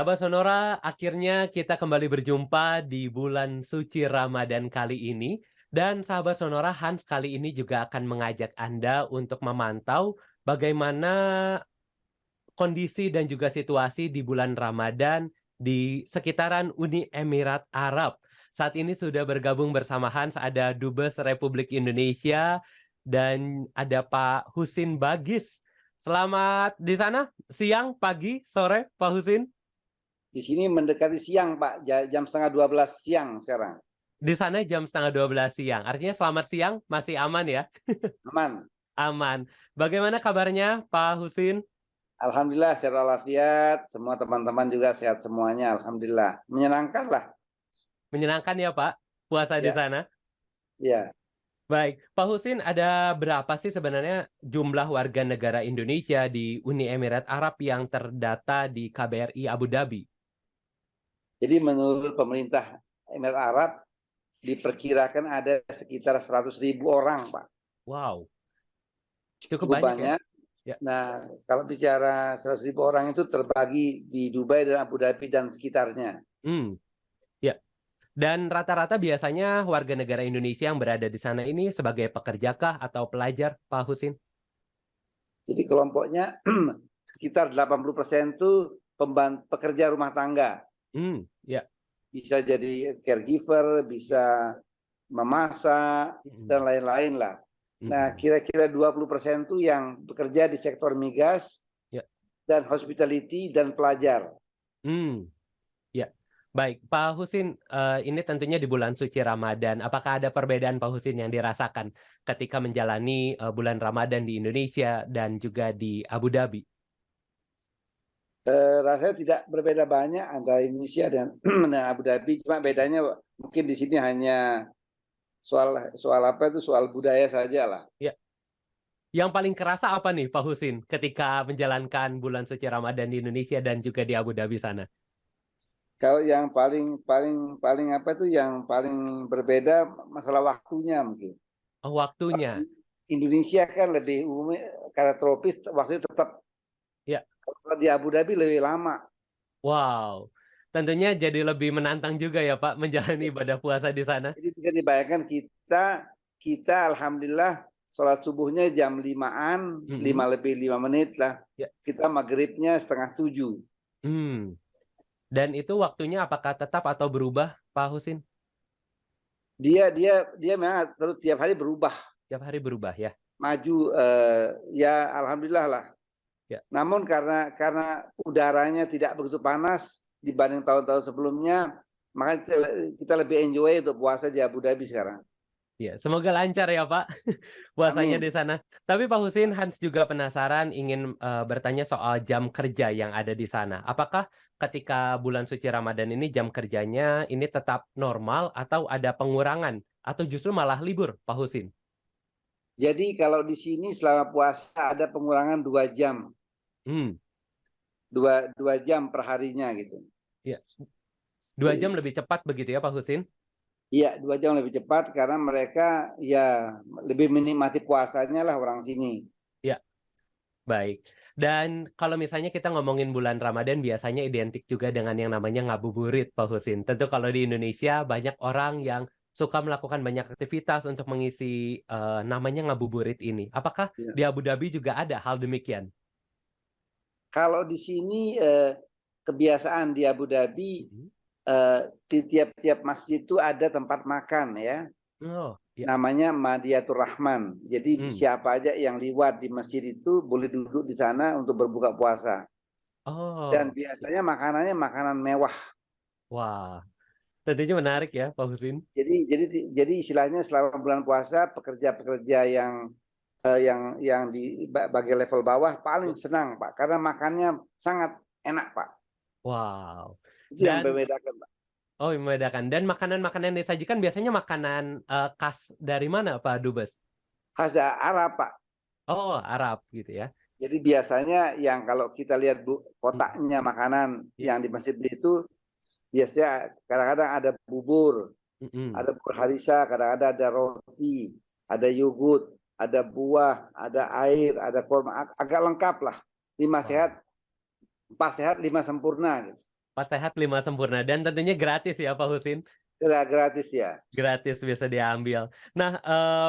Sahabat Sonora, akhirnya kita kembali berjumpa di bulan suci Ramadan kali ini. Dan sahabat Sonora, Hans kali ini juga akan mengajak Anda untuk memantau bagaimana kondisi dan juga situasi di bulan Ramadan di sekitaran Uni Emirat Arab. Saat ini sudah bergabung bersama Hans, ada Dubes Republik Indonesia dan ada Pak Husin Bagis. Selamat di sana, siang, pagi, sore, Pak Husin. Di sini mendekati siang, Pak. Jam setengah 12 siang sekarang. Di sana jam setengah 12 siang. Artinya selamat siang, masih aman ya? Aman. Aman. Bagaimana kabarnya, Pak Husin? Alhamdulillah, sehat walafiat. Semua teman-teman juga sehat semuanya. Alhamdulillah. Menyenangkan lah. Menyenangkan ya, Pak, puasa di Ya, sana? ya. Baik. Pak Husin, ada berapa sih sebenarnya jumlah warga negara Indonesia di Uni Emirat Arab yang terdata di KBRI Abu Dhabi? Jadi menurut pemerintah Emirat Arab, diperkirakan ada sekitar 100.000 orang, Pak. Wow, cukup Cukup banyak ya? banyak. Ya. Nah, kalau bicara 100.000 orang itu terbagi di Dubai dan Abu Dhabi dan sekitarnya. Ya. Dan rata-rata biasanya warga negara Indonesia yang berada di sana ini sebagai pekerjakah atau pelajar, Pak Husin? Jadi kelompoknya sekitar 80% itu pekerja rumah tangga. Ya. Bisa jadi caregiver, bisa memasak, dan lain-lain lah. Nah, kira-kira 20% itu yang bekerja di sektor migas, Ya. dan hospitality, dan pelajar. Ya, baik. Pak Husin, ini tentunya di bulan suci Ramadan. Apakah ada perbedaan Pak Husin yang dirasakan ketika menjalani bulan Ramadan di Indonesia dan juga di Abu Dhabi? Rasanya tidak berbeda banyak antara Indonesia dan Abu Dhabi. Cuma bedanya mungkin di sini hanya soal apa itu, soal budaya saja lah. Ya. Yang paling kerasa apa nih Pak Husin ketika menjalankan bulan suci Ramadan di Indonesia dan juga di Abu Dhabi sana? Kalau yang paling apa itu, yang paling berbeda masalah waktunya mungkin. Oh, waktunya. Indonesia kan lebih umumnya karena tropis, waktunya tetap. Ya. Kalau di Abu Dhabi lebih lama. Wow. Tentunya jadi lebih menantang juga ya Pak menjalani ibadah puasa di sana. Jadi bisa dibayangkan kita alhamdulillah sholat subuhnya jam 5-an, 5 lebih 5 menit lah. Ya. Kita maghribnya 6:30. Dan itu waktunya apakah tetap atau berubah, Pak Husin? Dia memang terus tiap hari berubah. Tiap hari berubah ya. Maju, ya alhamdulillah lah. Ya. Namun karena udaranya tidak begitu panas dibanding tahun-tahun sebelumnya, makanya kita lebih enjoy untuk puasa di Abu Dhabi sekarang. Ya, semoga lancar ya Pak puasanya Amin. di sana. Tapi Pak Husin, Hans juga penasaran ingin bertanya soal jam kerja yang ada di sana. Apakah ketika bulan suci Ramadan ini jam kerjanya ini tetap normal atau ada pengurangan atau justru malah libur, Pak Husin? Jadi kalau di sini selama puasa ada pengurangan 2 jam. 2 jam per harinya gitu. Ya. 2 jam lebih cepat begitu ya Pak Husin? Iya, 2 jam lebih cepat karena mereka ya lebih menikmati puasanya lah orang sini. Ya, baik. Dan kalau misalnya kita ngomongin bulan Ramadan biasanya identik juga dengan yang namanya ngabuburit, Pak Husin. Tentu kalau di Indonesia banyak orang yang suka melakukan banyak aktivitas untuk mengisi namanya ngabuburit ini. Apakah di Abu Dhabi juga ada hal demikian? Kalau di sini kebiasaan di Abu Dhabi, di tiap-tiap masjid itu ada tempat makan ya. Oh, ya. Namanya Madiatur Rahman. Jadi siapa aja yang lewat di masjid itu boleh duduk di sana untuk berbuka puasa. Dan biasanya makanannya makanan mewah. Wah, tentunya menarik ya Pak Husin. Jadi istilahnya selama bulan puasa pekerja-pekerja yang di bagian level bawah paling senang Pak, karena makannya sangat enak Pak. Wow. Itu yang membedakan Pak. Oh, membedakan. Dan makanan-makanan yang disajikan biasanya makanan khas dari mana Pak Dubes? Khas Arab Pak. Oh, Arab gitu ya. Jadi biasanya yang kalau kita lihat kotaknya makanan yang di masjid itu biasanya kadang-kadang ada bubur, ada bubur harisa, kadang-kadang ada roti, ada yogurt, ada buah, ada air, ada kurma, agak lengkap lah. 5 sehat, 4 sehat, 5 sempurna gitu. 4 sehat 5 sempurna dan tentunya gratis ya Pak Husin? Gratis ya. Gratis bisa diambil. Nah,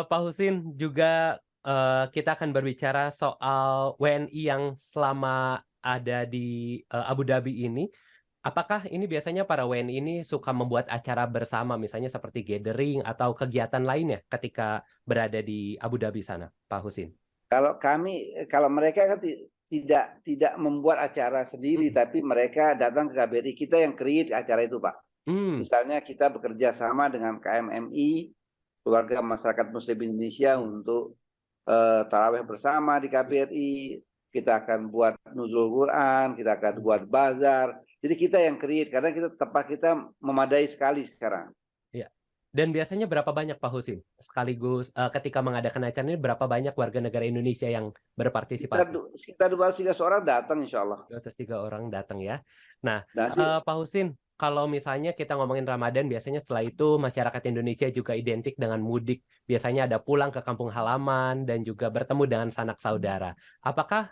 Pak Husin juga, kita akan berbicara soal WNI yang selama ada di, Abu Dhabi ini. Apakah ini biasanya para WNI ini suka membuat acara bersama misalnya seperti gathering atau kegiatan lainnya ketika berada di Abu Dhabi sana, Pak Husin? Kalau mereka kan tidak membuat acara sendiri, tapi mereka datang ke KBRI kita yang create acara itu, Pak. Misalnya kita bekerja sama dengan KMMI, Keluarga Masyarakat Muslim Indonesia, untuk tarawih bersama di KBRI. Kita akan buat nuzul Quran, kita akan buat bazar. Jadi kita yang create karena tempat kita memadai sekali sekarang. Iya. Dan biasanya berapa banyak Pak Husin? Sekaligus ketika mengadakan acara ini berapa banyak warga negara Indonesia yang berpartisipasi? Sekitar 200-300 orang datang insya Allah. 203 orang datang ya. Nah, Pak Husin, kalau misalnya kita ngomongin Ramadan, biasanya setelah itu masyarakat Indonesia juga identik dengan mudik. Biasanya ada pulang ke kampung halaman dan juga bertemu dengan sanak saudara. Apakah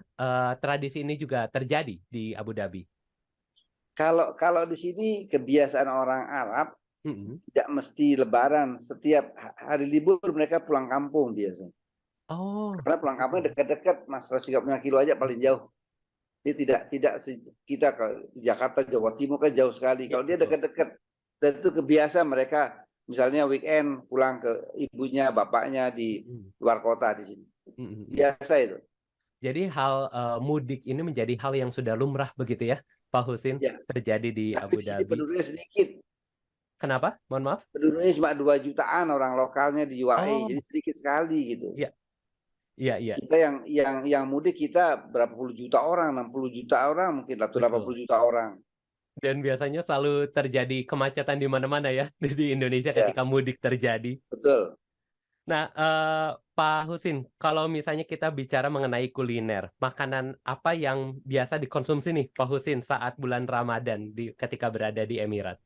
tradisi ini juga terjadi di Abu Dhabi? Kalau di sini kebiasaan orang Arab tidak mesti Lebaran, setiap hari libur mereka pulang kampung biasanya. Karena pulang kampung dekat-dekat, Mas, 135 kilo aja paling jauh. Dia tidak kita ke Jakarta, Jawa Timur kan jauh sekali. Kalau dia dekat-dekat, dan itu kebiasaan mereka, misalnya weekend pulang ke ibunya, bapaknya di luar kota di sini. Biasa itu. Jadi hal mudik ini menjadi hal yang sudah lumrah begitu ya, Pak Husin, terjadi di Abu Dhabi. Penduduknya sedikit. Kenapa? Mohon maaf. Penduduknya cuma 2 jutaan orang lokalnya di UAE, jadi sedikit sekali gitu. Iya. Iya. Kita yang mudik kita berapa puluh juta orang, 60 juta orang, mungkin 80 juta orang. Dan biasanya selalu terjadi kemacetan di mana-mana ya di Indonesia ketika mudik terjadi. Betul. Nah, Pak Husin, kalau misalnya kita bicara mengenai kuliner, makanan apa yang biasa dikonsumsi nih Pak Husin saat bulan Ramadan ketika berada di Emirat?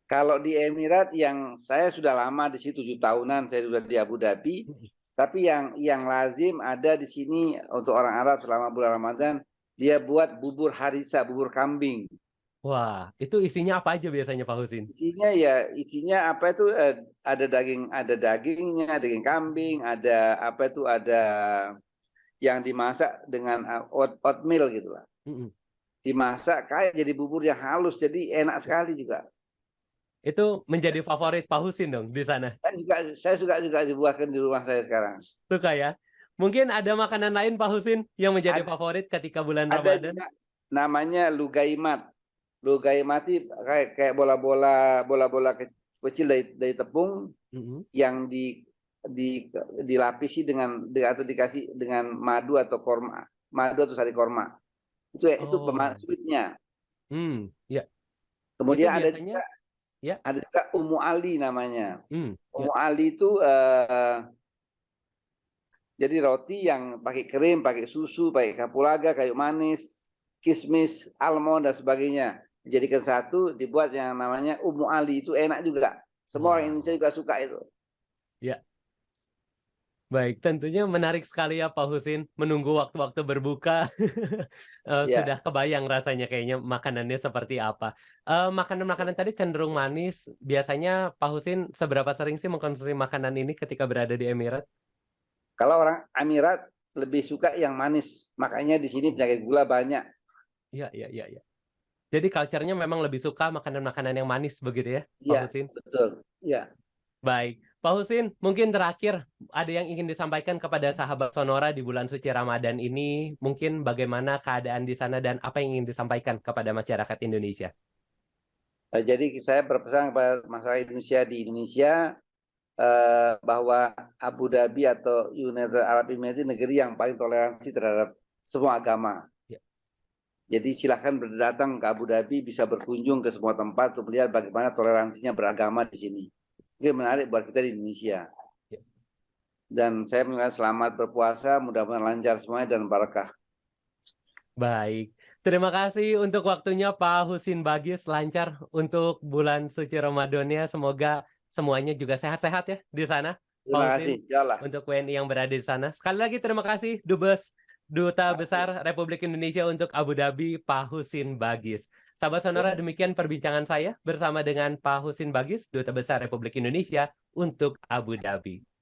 Kalau di Emirat, yang saya sudah lama di situ, 7 tahunan saya sudah di Abu Dhabi. Tapi yang lazim ada di sini untuk orang Arab selama bulan Ramadan, dia buat bubur harisa, bubur kambing. Wah, itu isinya apa aja biasanya Pak Husin? Isinya apa itu, ada dagingnya, daging kambing, ada yang dimasak dengan oatmeal gitu lah. Dimasak kayak jadi bubur yang halus, jadi enak sekali juga. Itu menjadi favorit Pak Husin dong di sana? Saya juga dibuatkan di rumah saya sekarang. Suka ya? Mungkin ada makanan lain Pak Husin yang menjadi favorit ketika bulan Ramadan? Ada juga namanya lugaimat. Lugaimat itu kayak bola-bola kecil dari tepung yang dilapisi atau dikasih dengan madu atau sari korma. Itu sweetnya. Ya. Kemudian ada juga Ummu Ali namanya. Ummu Ali itu jadi roti yang pakai krim, pakai susu, pakai kapulaga, kayu manis, kismis, almond dan sebagainya. Dijadikan satu, dibuat yang namanya Ummu Ali, itu enak juga. Semua orang Indonesia juga suka itu. Ya. Baik, tentunya menarik sekali ya Pak Husin, menunggu waktu-waktu berbuka. Sudah kebayang rasanya kayaknya makanannya seperti apa. Makanan-makanan tadi cenderung manis. Biasanya Pak Husin seberapa sering sih mengkonsumsi makanan ini ketika berada di Emirat? Kalau orang Emirat lebih suka yang manis. Makanya di sini penyakit gula banyak. Iya. Jadi culture-nya memang lebih suka makanan-makanan yang manis begitu ya, Pak Husin? Betul. Iya. Baik, Pak Husin, mungkin terakhir ada yang ingin disampaikan kepada sahabat Sonora di bulan suci Ramadan ini, mungkin bagaimana keadaan di sana dan apa yang ingin disampaikan kepada masyarakat Indonesia? Jadi saya berpesan kepada masyarakat Indonesia di Indonesia bahwa Abu Dhabi atau United Arab Emirates negeri yang paling toleransi terhadap semua agama. Jadi silahkan berdatang ke Abu Dhabi, bisa berkunjung ke semua tempat untuk melihat bagaimana toleransinya beragama di sini. Ini menarik buat kita di Indonesia. Dan saya mengucapkan selamat berpuasa, mudah-mudahan lancar semuanya dan barakah. Baik, terima kasih untuk waktunya Pak Husin Bagis, lancar untuk bulan suci Ramadannya. Semoga semuanya juga sehat-sehat ya di sana. Terima kasih, insyaallah. Untuk WNI yang berada di sana. Sekali lagi terima kasih Dubes Duta Besar Republik Indonesia untuk Abu Dhabi, Pak Husin Bagis. Sahabat Sonora, demikian perbincangan saya bersama dengan Pak Husin Bagis, Duta Besar Republik Indonesia untuk Abu Dhabi.